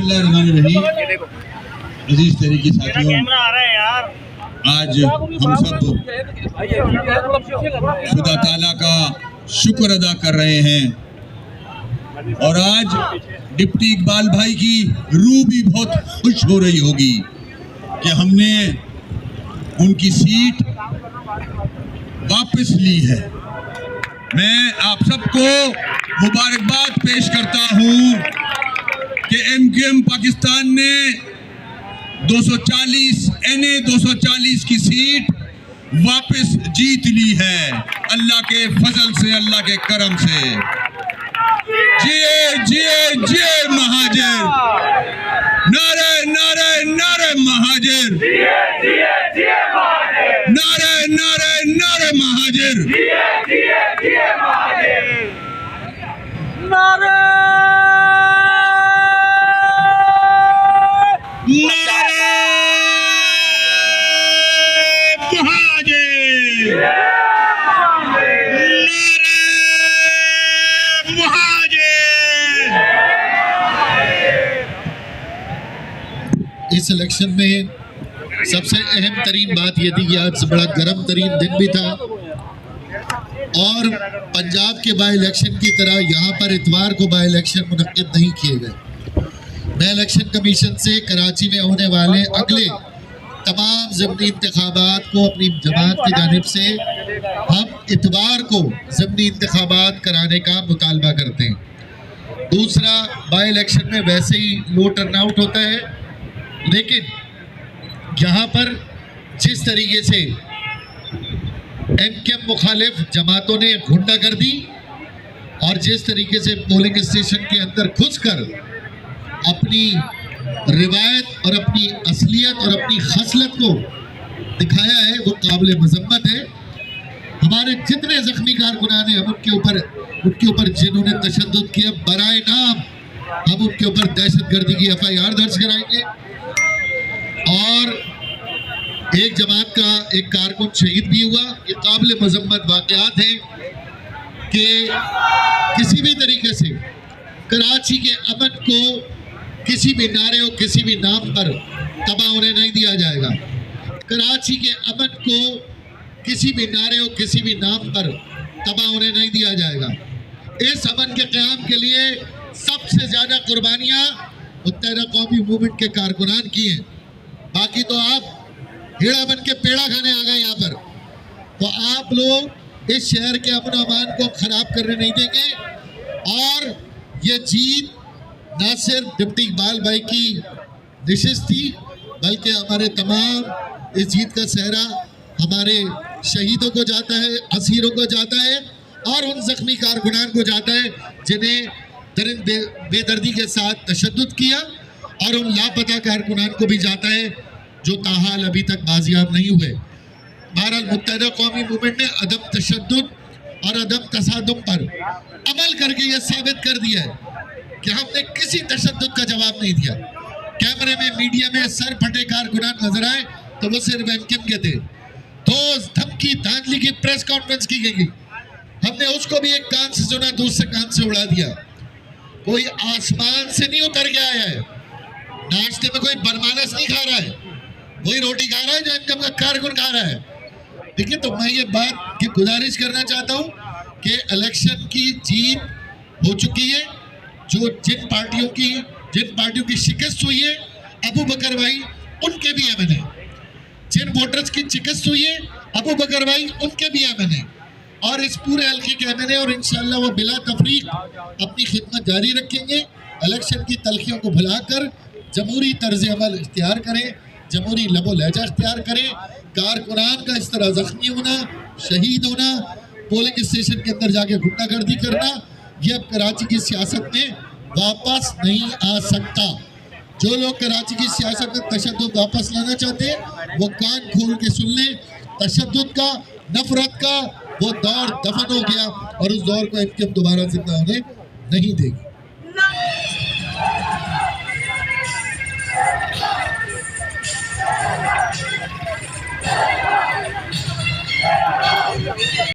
बिस्मिल्लाहिर्रहमानिर्रहीम। अजीज तरीके साथियों, आज हम सब खुदा ताला का शुक्र अदा कर रहे हैं और आज डिप्टी इकबाल भाई की रूह भी बहुत खुश हो रही होगी कि हमने उनकी सीट वापस ली है। मैं आप सबको मुबारकबाद पेश करता हूं कि एमक्यूएम पाकिस्तान ने 240 NA 240 की सीट वापस जीत ली है, अल्लाह के फजल से, अल्लाह के करम से। जिए जिए जिए महाजिर, नारे नारे नारे महाजिर, नारे नारे नारे महाजिर, नारे इस इलेक्शन में सबसे अहम तरीन बात यह थी कि आज बड़ा गर्म तरीन दिन भी था और पंजाब के बाई इलेक्शन की तरह यहाँ पर इतवार को बाई इलेक्शन मुनक्किद नहीं किए गए। मैं इलेक्शन कमीशन से कराची में होने वाले अगले तमाम ज़मनी इंतखाबात को अपनी जमात की जानिब से हम इतवार को ज़मनी इंतखाबात कराने का मुतालबा करते हैं। दूसरा, बाई इलेक्शन में वैसे ही लो टर्नआउट होता है, लेकिन यहाँ पर जिस तरीके से एमक्यूएम मुखालिफ जमातों ने गुंडागर्दी और जिस तरीके से पोलिंग स्टेशन के अंदर घुसकर अपनी रिवायत और अपनी असलियत और अपनी खसलत को दिखाया है, वो काबिल मजम्मत है। हमारे जितने जख्मी कारकुनान हैं, हम उनके ऊपर जिन्होंने तशद्दुद किया, बराए नाम हम उनके ऊपर दहशतगर्दी की FIR दर्ज कराएंगे। और एक जमात का एक कारकुन शहीद भी हुआ। ये काबिल मजम्मत वाक़यात हैं कि किसी भी तरीके से कराची के अमन को किसी भी नारे और किसी भी नाम पर तबाह होने नहीं दिया जाएगा। कराची के अमन को किसी भी नारे और किसी भी नाम पर तबाह होने नहीं दिया जाएगा। इस अमन के क़याम के लिए सबसे ज़्यादा कुर्बानियाँ मुत्तहदा कौमी मूवमेंट के कारकुनान की हैं। बाकी तो आप हेड़ा बन के पेड़ा खाने आ गए यहाँ पर, तो आप लोग इस शहर के अमन अमान को ख़राब करने नहीं देंगे। और ये जीत न सिर्फ डिप्टी इकबाल भाई की नशिस्त थी, बल्कि हमारे तमाम इस जीत का सेहरा हमारे शहीदों को जाता है, असीरों को जाता है और उन जख्मी कारकुनान को जाता है जिन्हें बेदर्दी के साथ तशद्दुद किया, और उन लापता कारकुनान को भी जाता है जो ताहाल अभी तक बाजियाब नहीं हुए। बहरहाल मुत्तहदा कौमी मूवमेंट ने अदम तशद्दुद और अदम तसादुम पर अमल करके यह साबित कर दिया है कि हमने किसी तशद्दुद का जवाब नहीं दिया। कैमरे में, मीडिया में सर फटे कारकुनान नजर आए तो वो सिर्फ एमक्यूएम के थे। तो धमकी धांधली की प्रेस कॉन्फ्रेंस की गई, हमने उसको भी एक कान से सुना, दूसरे कान से उड़ा दिया। कोई आसमान से नहीं उतर के आया है, नाश्ते में कोई बरमानस नहीं खा रहा है, वही रोटी खा रहा है जो एमक्यूएम का कारकुन खा रहा है। ठीक है, तो मैं ये बात की गुजारिश करना चाहता हूँ कि इलेक्शन की जीत हो चुकी है। जो जिन पार्टियों की शिकस्त हुई है, अबू बकर भाई उनके भी MN है। जिन वोटर्स की शिकस्त हुई है, अबू बकर भाई उनके भी MN है और इस पूरे हल्के के MN है। और इंशाअल्लाह वो बिला तफरीक अपनी खिदमत जारी रखेंगे। इलेक्शन की तलखियों को भुलाकर जमहूरी तर्ज अमल इख्तियार करें, जमहूरी लबो लहजा इख्तियार करें। कारकुनान का इस तरह जख्मी होना, शहीद होना, पोलिंग स्टेशन के अंदर जाके गुंडागर्दी करना, यह अब कराची की सियासत में वापस नहीं आ सकता। जो लोग कराची की सियासत में तशद्दुद वापस लाना चाहते हैं, वो कान खोल के सुन लें। तशद्दुद का, नफरत का वो दौर दफन हो गया और उस दौर को एमक्यूएम दोबारा जिंदा होने नहीं देगी।